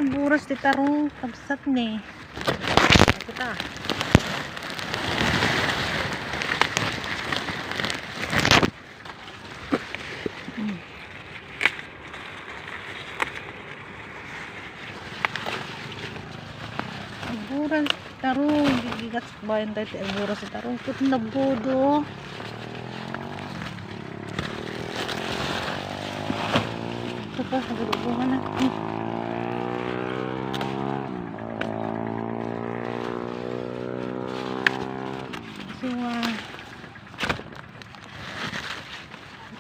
nagburas ti tarong kabsat ni. Kita. Nagburas tarong gigigat bayan tayo ti nagburas ti tarong kut nabodo. Apa hubungan na so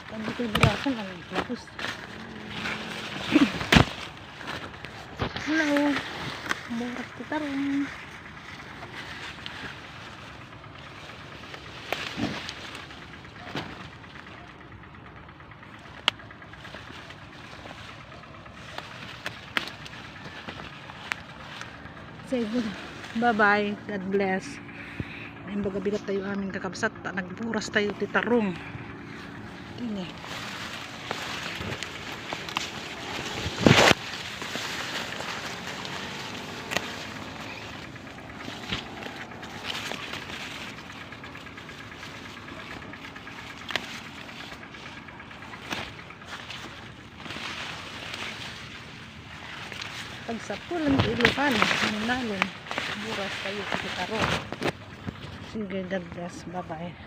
kan dito birasan ang lapos hello bukas kita rin say good bye bye, God bless. Ayun baga bigat tayo aming kakabsat nagburas tayo ti tarong ini pagsapulan ti ilukan nanalon buras tayo ti tarong. Sige, God bless, bye bye.